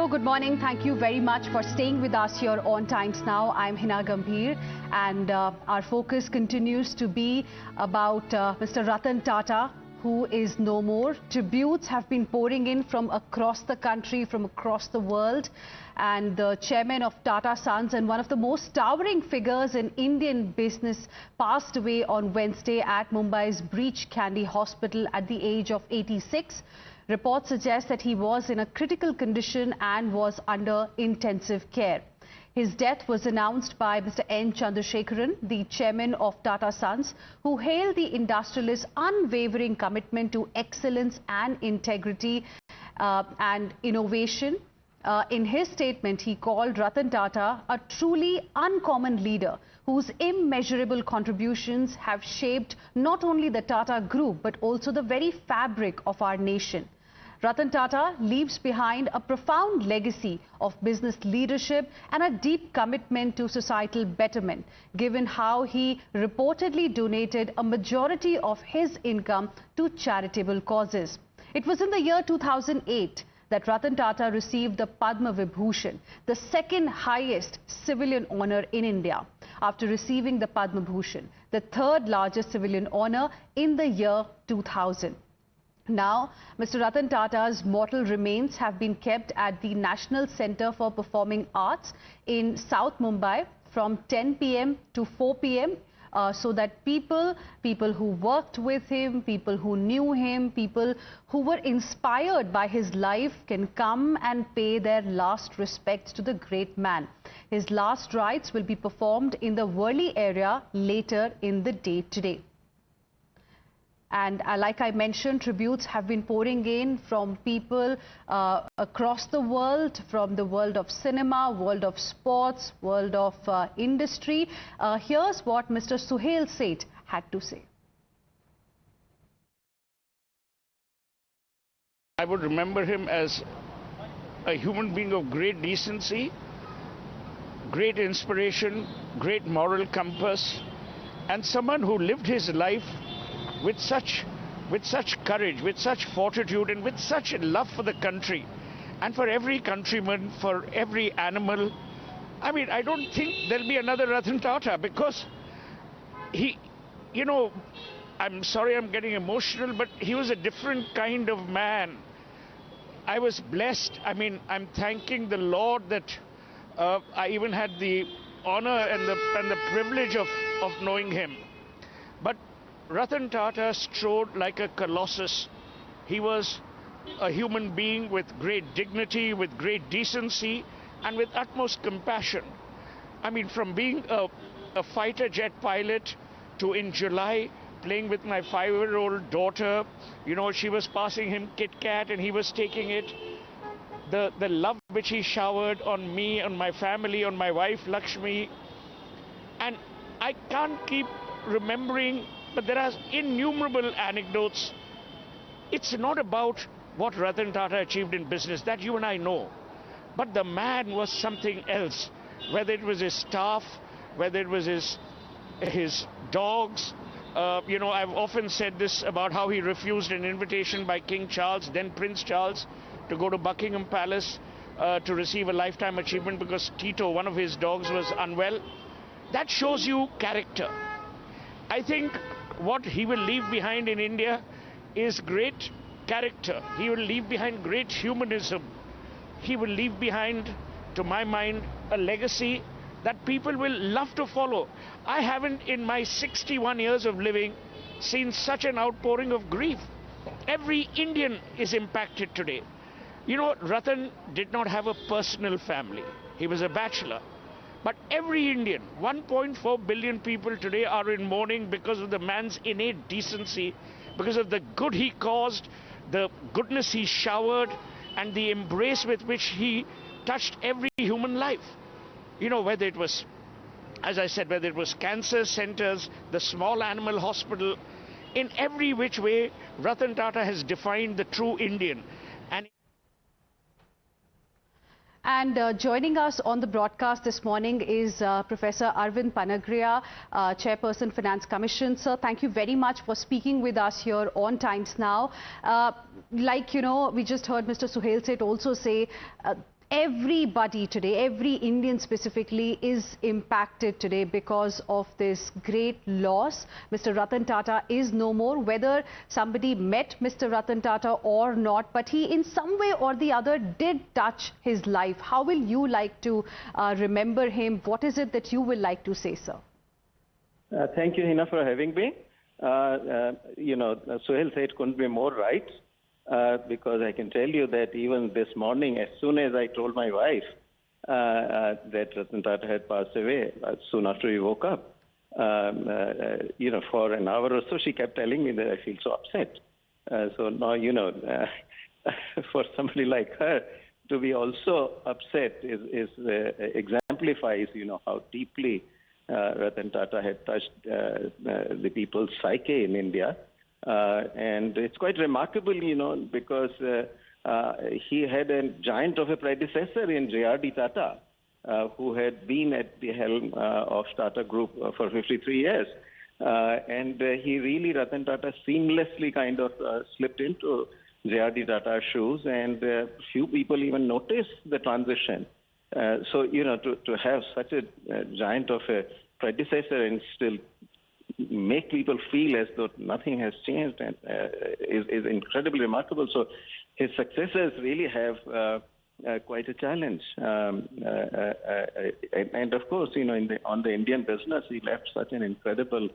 Hello, good morning. Thank you very much for staying with us here on Times Now. I'm Hina Gambhir, and our focus continues to be about Mr. Ratan Tata, who is no more. Tributes have been pouring in from across the country, from across the world. And the chairman of Tata Sons and one of the most towering figures in Indian business passed away on Wednesday at Mumbai's Breach Candy Hospital at the age of 86. Reports suggest that he was in a critical condition and was under intensive care. His death was announced by Mr. N. Chandrasekaran, the chairman of Tata Sons, who hailed the industrialist's unwavering commitment to excellence and integrity and innovation. In his statement, he called Ratan Tata a truly uncommon leader whose immeasurable contributions have shaped not only the Tata Group but also the very fabric of our nation. Ratan Tata leaves behind a profound legacy of business leadership and a deep commitment to societal betterment, given how he reportedly donated a majority of his income to charitable causes. It was in the year 2008 that Ratan Tata received the Padma Vibhushan, the second highest civilian honor in India, after receiving the Padma Bhushan, the third largest civilian honor in the year 2000. Now, Mr. Ratan Tata's mortal remains have been kept at the National Centre for Performing Arts in South Mumbai from 10 p.m. to 4 p.m. So that people who worked with him, people who knew him, people who were inspired by his life can come and pay their last respects to the great man. His last rites will be performed in the Worli area later in the day today. And like I mentioned, tributes have been pouring in from people across the world, from the world of cinema, world of sports, world of industry. Here's what Mr. Suhail Seth had to say. I would remember him as a human being of great decency, great inspiration, great moral compass, and someone who lived his life with such courage, with such fortitude, and with such love for the country and for every countryman, for every animal. I mean, I don't think there'll be another Ratan Tata, because he, you know, I'm sorry I'm getting emotional, but he was a different kind of man. I was blessed. I mean, I'm thanking the Lord that I even had the honor and the privilege of knowing him. But Ratan Tata strode like a colossus. He was a human being with great dignity, with great decency, and with utmost compassion. I mean, from being a fighter jet pilot to, in July, playing with my 5-year-old daughter, you know, she was passing him Kit Kat and he was taking it. The love which he showered on me, on my family, on my wife Lakshmi. And I can't keep remembering, but there are innumerable anecdotes. It's not about what Ratan Tata achieved in business, that you and I know. But the man was something else, whether it was his staff, whether it was his dogs. You know, I've often said this about how he refused an invitation by King Charles, then Prince Charles, to go to Buckingham Palace to receive a lifetime achievement because Tito, one of his dogs, was unwell. That shows you character. I think what he will leave behind in India is great character. He will leave behind great humanism. He will leave behind, to my mind, a legacy that people will love to follow. I haven't, in my 61 years of living, seen such an outpouring of grief. Every Indian is impacted today. You know, Ratan did not have a personal family. He was a bachelor. But every Indian, 1.4 billion people today, are in mourning because of the man's innate decency, because of the good he caused, the goodness he showered, and the embrace with which he touched every human life. You know, whether it was, as I said, whether it was cancer centers, the small animal hospital, in every which way, Ratan Tata has defined the true Indian. And joining us on the broadcast this morning is Professor Arvind Panagria, Chairperson Finance Commission. Sir, thank you very much for speaking with us here on Times Now. Like, you know, we just heard Mr. Suhail Seth also say, everybody today, every Indian specifically, is impacted today because of this great loss. Mr. Ratan Tata is no more, whether somebody met Mr. Ratan Tata or not, but he in some way or the other did touch his life. How will you like to remember him? What is it that you will like to say, sir? Thank you, Hina, for having me. Sohail said couldn't be more right. Because I can tell you that even this morning, as soon as I told my wife that Ratan Tata had passed away, soon after we woke up, for an hour or so, she kept telling me that I feel so upset. So now, for somebody like her to be also upset exemplifies, how deeply Ratan Tata had touched the people's psyche in India. And it's quite remarkable, because he had a giant of a predecessor in J.R.D. Tata, who had been at the helm of Tata Group for 53 years. And Ratan Tata seamlessly kind of slipped into J.R.D. Tata's shoes, and few people even noticed the transition. So, to have such a giant of a predecessor and still make people feel as though nothing has changed and is incredibly remarkable. So his successors really have quite a challenge. And of course, on the Indian business, he left such an incredible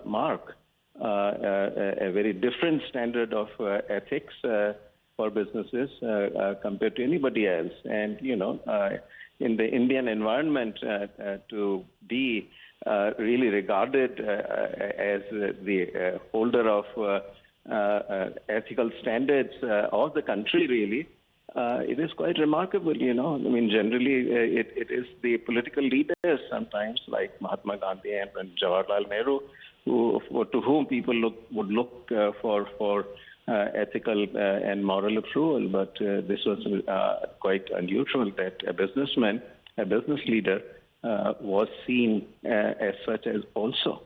mark, a very different standard of ethics for businesses compared to anybody else. And, in the Indian environment, to be really regarded as the holder of ethical standards of the country, really, it is quite remarkable, I mean, generally, it is the political leaders sometimes, like Mahatma Gandhi and Jawaharlal Nehru, to whom people would look for ethical and moral approval. But this was quite unusual that a business leader, was seen as such as also.